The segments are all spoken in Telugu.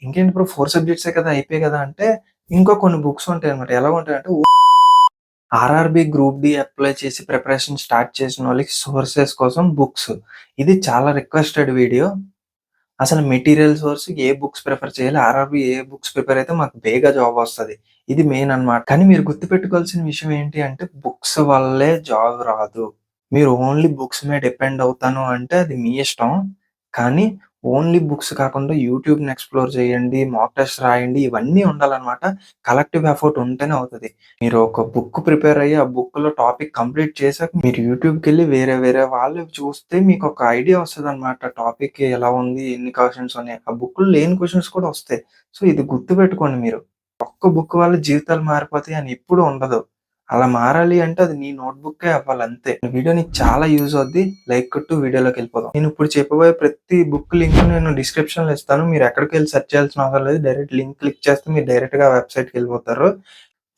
ఇంకేంటి బ్రో 4 సబ్జెక్ట్సే కదా! అయిపోయాయి కదా! అంటే ఇంకా కొన్ని బుక్స్ ఉంటాయన్నమాట. ఎలా ఉంటాయంటే ఆర్ఆర్‌బీ, గ్రూప్ డి అప్లై చేసి ప్రిపరేషన్ స్టార్ట్ చేసినోళ్ళకి సోర్సెస్ కోసం బుక్స్. ఇది చాలా రిక్వెస్టెడ్ వీడియో. అసలు మెటీరియల్ సోర్స్ ఏ బుక్స్ ప్రిఫర్ చేయాలి? ఆర్ఆర్‌బీ ఏ బుక్స్ ప్రిపేర్ అయితే మాకు బేగా జాబ్ వస్తది. ఇది మెయిన్ అన్నమాట. కానీ మీరు గుర్తుపెట్టుకోవాల్సిన విషయం ఏంటి అంటే బుక్స్ వల్లే జాబ్ రాదు. మీరు ఓన్లీ బుక్స్ మీద డిపెండ్ అవుతాను అంటే అది మీ ఇష్టం. కానీ ఓన్లీ బుక్స్ కాకుండా యూట్యూబ్‌ని ఎక్స్‌ప్లోర్ చేయండి. మాక్ టెస్ట్ రాయండి. ఇవన్నీ ఉండాలన్నమాట. కలెక్టివ్ ఎఫర్ట్ ఉంటేనే అవుతది. మీరు ఒక బుక్ ప్రిపేర్ అయ్యి, ఆ బుక్‌లో టాపిక్ కంప్లీట్ చేసాక మీరు యూట్యూబ్‌కెళ్ళి వేరే వేరే వాళ్ళవి చూస్తే మీకొక ఐడియా వస్తదనమాట. టాపిక్ ఎలా ఉంది? ఎన్ని క్వెషన్స్ ఉన్నాయి? ఆ బుక్‌లో లేని క్వెషన్స్ కూడా వస్తాయి. సో, ఇది గుర్తుపెట్టుకోండి మీరు. ఒక్క బుక్ వల్ల జీవితాలు మారిపోతాయి అని ఎప్పుడు ఉండదు. అలా మారాలి అంటే అది నీ నోట్‌బుక్కే అవ్వాలంతే. వీడియో నీకు చాలా యూజ్ అవుద్ది. లైక్ కొట్టు వీడియోలోకెళ్ళిపోదాం. నేనిప్పుడు చెప్పబోయే ప్రతి బుక్ లింక్ నేను డిస్క్రిప్షన్‌లో ఇస్తాను. మీరు ఎక్కడికెళ్ళి సెర్చ్ చేయాల్సిన అవసరం లేదు. డైరెక్ట్ లింక్ క్లిక్ చేస్తే మీరు డైరెక్ట్‌గా ఆ వెబ్‌సైట్‌కెళ్ళిపోతారు.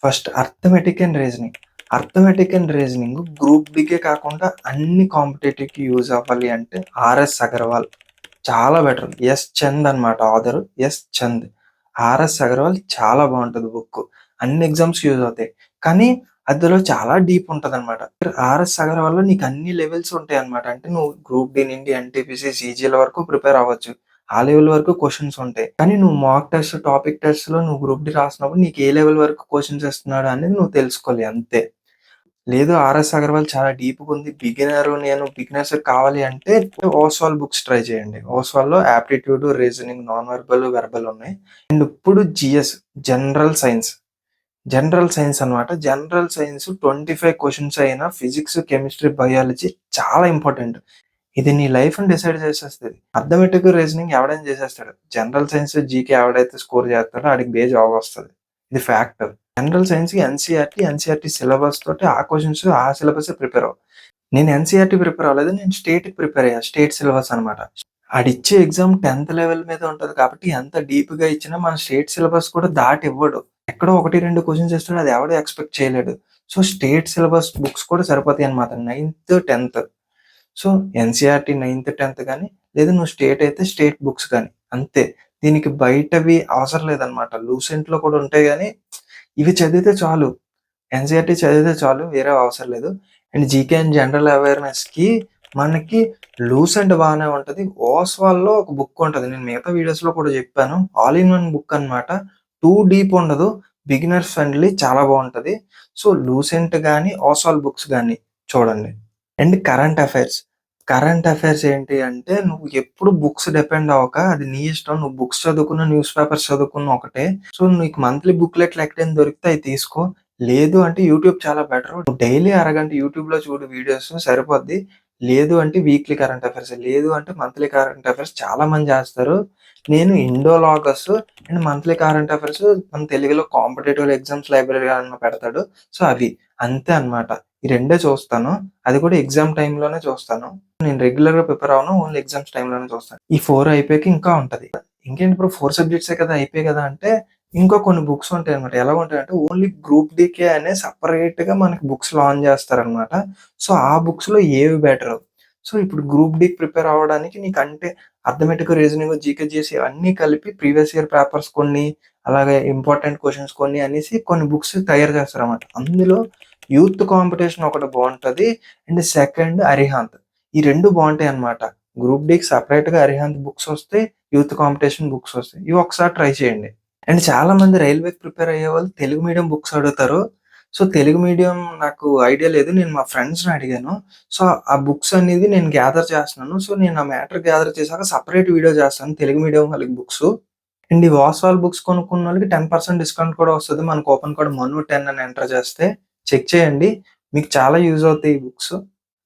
First arithmetic and reasoning. Arithmetic and reasoning group డికే కాకుండా అన్ని కాంపిటేటివ్‌కి యూజ్ అవ్వాలి అంటే ఆర్ఎస్ అగర్వాల్ చాలా బెటర్. ఎస్ చంద్ అన్నమాట author. S Chand. RS Agarwal చాలా బావుంటది బుక్కు. అన్ని ఎగ్జామ్స్‌కి యూజ్ అవుతాయి. కానీ అందులో చాలా డీప్ ఉంటదన్నమాట. ఆర్ఎస్ అగర్వాల్‌లో నీకు అన్ని లెవెల్స్ ఉంటాయన్నమాట. అంటే నువ్వు గ్రూప్ డి నుండి ఎన్‌టీపీసీ, సీజీఎల్ వరకు ప్రిపేర్ అవ్వచ్చు. ఆ లెవెల్ వరకు క్వెషన్స్ ఉంటాయి. కానీ నువ్వు మాక్ టెస్ట్, టాపిక్ టెస్ట్‌లో నువ్వు గ్రూప్ డి రాసినప్పుడు నీకు ఏ లెవెల్ వరకు క్వెషన్స్ ఇస్తున్నాడు అనేది నువ్వు తెలుసుకోవాలి అంతే. లేదు ఆర్ఎస్ అగర్వాల్ చాలా డీప్‌గుంది. బిగినర్స్ కావాలి అంటే ఓస్వాల్ బుక్స్ ట్రై చేయండి. ఓస్వాల్‌లో aptitude, reasoning, non verbal, verbal ఉన్నాయి. అండ్ ఇప్పుడు GS general science. General science అన్నమాట. జనరల్ సైన్స్ 25 క్వెషన్స్ అయినా ఫిజిక్స్, కెమిస్ట్రీ, బయాలజీ చాలా ఇంపార్టెంట్. ఇది నీ లైఫ్‌ని డిసైడ్ చేసేస్తది. అర్థమెటిక్, రీజనింగ్ ఎవడైనా చేసేస్తాడు. జనరల్ సైన్స్, జీకే ఎవడైతే స్కోర్ చేస్తాడో ఆడికి బే జాబ్ వస్తది. ఇది ఫ్యాక్ట్. జనరల్ సైన్స్‌కి ఎన్‌సీఈఆర్‌టీ సిలబస్ తోటి ఆ క్వెషన్స్ ఆ సిలబసే ప్రిపేర్ అవ్వు. నేను ఎన్‌సీఈఆర్‌టీ ప్రిపేర్ అవ్వలేదు. నేను స్టేట్‌కి ప్రిపేర్ అయ్యా. స్టేట్ సిలబస్ అన్నమాట. ఆడిచ్చే ఎగ్జామ్ 10థ్ లెవెల్ మీద ఉంటది కాబట్టి ఎంత డీప్‌గా ఇచ్చినా మన స్టేట్ సిలబస్ కూడా దాటి ఇవ్వడు. ఎక్కడో 1, 2 క్వెషన్స్ ఇస్తాడు. అది ఎవడు ఎక్స్‌పెక్ట్ చేయలేడు. సో, స్టేట్ సిలబస్ బుక్స్ కూడా సరిపోతాయన్నమాట. 9థ్, 10థ్. సో, ఎన్‌సీఈఆర్‌టీ 9థ్, 10థ్ గాని, లేదా నువ్వు స్టేట్ అయితే స్టేట్ బుక్స్ గాని అంతే. దీనికి బయటవి అవసరం లేదన్నమాట. లూసెంట్‌లో కూడా ఉంటాయి గానీ, ఇవి చదివితే చాలు. ఎన్‌సీఈఆర్‌టీ చదివితే చాలు. వేరేవి అవసరం లేదు. అండ్ జీకే అండ్ జనరల్ అవేర్‌నెస్‌కి మనకి లూసెంట్ బానే ఉంటది. ఓస్వాల్‌లో ఒక బుక్ ఉంటది. నేను మిగతా వీడియోస్‌లో కూడా చెప్పాను. ఆల్ ఇన్ వన్ బుక్ అన్నమాట. టూ డీప్ ఉండదు. బిగినర్స్ ఫ్రెండ్లీ చాలా బావుంటది. సో, లూసెంట్ గాని, ఓస్వాల్ బుక్స్ గాని చూడండి. And current affairs. Current affairs ఏంటి అంటే, నువ్వు ఎప్పుడు బుక్స్ డిపెండ్ అవ్వక, అది నీ ఇష్టం. నువ్వు బుక్స్ చదువుకున్నా, న్యూస్ పేపర్స్ చదువుకున్నా ఒకటే. సో, నీకు మంత్లీ బుక్‌లెట్లు ఎక్కడైనా దొరికితే అయి తీసుకో. లేదు అంటే యూట్యూబ్ చాలా బెటరు. నువ్వు డైలీ అరగంట యూట్యూబ్‌లో చూడు వీడియోస్ సరిపోద్ది. లేదు అంటే వీక్లీ కరెంట్ అఫైర్స్. లేదు అంటే మంత్లీ కరెంట్ అఫైర్స్ చాలా మంది చేస్తారు. నేను ఇండోలాగస్ అండ్ మంత్లీ కరెంట్ అఫైర్స్ మన తెలుగులో కాంపిటేటివ్ ఎగ్జామ్స్ లైబ్రరీ అని పెడతాడు. సో, అవి. అంతే అన్నమాట. ఈ రెండే చూస్తాను. అది కూడా ఎగ్జామ్ టైమ్‌లోనే చూస్తాను. నేను రెగ్యులర్‌గా ప్రిపేర్ అవ్వను. ఓన్లీ ఎగ్జామ్స్ టైమ్‌లోనే చూస్తాను. ఈ 4 అయిపోయాక ఇంకా ఉంటది. ఇంకేంటి బ్రో 4 సబ్జెక్ట్సే కదా! అయిపోయాయి కదా! అంటే ఇంకా కొన్ని బుక్స్ ఉంటాయన్నమాట. ఎలా ఉంటాయంటే ఓన్లీ గ్రూప్ డీకే అనే సెపరేట్‌గా మనకి బుక్స్ లాంచ్ చేస్తారన్నమాట. సో, ఆ బుక్స్‌లో ఏవి బెటరు. సో, ఇప్పుడు గ్రూప్ డీకి ప్రిపేర్ అవ్వడానికి నీకంటే అర్థమెటిక్, రీజనింగ్, జీకే, జీఎస్ అన్నీ కలిపి ప్రీవియస్ ఇయర్ పేపర్స్ కొన్ని, అలాగే ఇంపార్టెంట్ క్వెషన్స్ కొన్ని అనేసి కొన్ని బుక్స్ తయారు చేస్తారన్నమాట. అందులో యూత్ కాంపిటీషన్ ఒకటి బావుంటది. And second Arihant. ఈ 2 బావుంటాయన్నమాట. గ్రూప్ డీకి సెపరేట్‌గా అరిహాంత్ బుక్స్ వస్తాయి. యూత్ కాంపిటీషన్ బుక్స్ వస్తాయి. ఇవి ఒకసారి ట్రై చేయండి. అండ్ చాలామంది రైల్వేకి ప్రిపేర్ అయ్యేవాళ్ళు తెలుగు మీడియం బుక్స్ అడుగుతారు. సో, తెలుగు మీడియం నాకు ఐడియా లేదు. నేను మా ఫ్రెండ్స్‌ని అడిగాను. సో, ఆ బుక్స్ అనేది నేను గ్యాదర్ చేస్తున్నాను. సో, నేను ఆ మ్యాటర్ గ్యాదర్ చేశాక సెపరేట్ వీడియో చేస్తాను. తెలుగు మీడియం వాళ్ళకి బుక్సు. అండ్ ఈ వాస్వాల్ బుక్స్ కొనుక్కున్నోళ్ళకి 10% డిస్కౌంట్ కూడా వస్తది. మన కూపన్ కోడ్ మను10 అని ఎంటర్ చేస్తే. చెక్ చేయండి. మీకు చాలా యూజ్ అవుతాయి ఈ బుక్స్.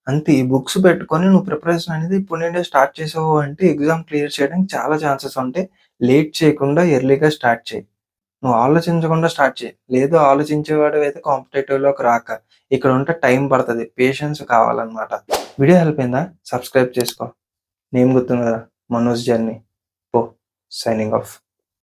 అంతే ఈ బుక్స్ పెట్టుకొని నువ్వు ప్రిపరేషన్ అనేది ఇప్పటి నుండే స్టార్ట్ చేసావు అంటే ఎగ్జామ్ క్లియర్ చేయడానికి చాలా ఛాన్సెస్ ఉంటాయి. లేట్ చేయకుండా ఎర్లీగా స్టార్ట్ చెయి. నువ్వు ఆలోచించకుండా స్టార్ట్ చెయి. లేదు ఆలోచించేవాడివైతే కాంపిటేటివ్‌లోకి రాక. ఇక్కడ ఉంటే టైం పడతది. పేషెన్స్ కావాలన్నమాట. వీడియో హెల్ప్ అయిందా? సబ్స్క్రైబ్ చేసుకో. నేమ్ గుర్తుంది కదా! మనోజ్ జర్నీ. పో. Signing off.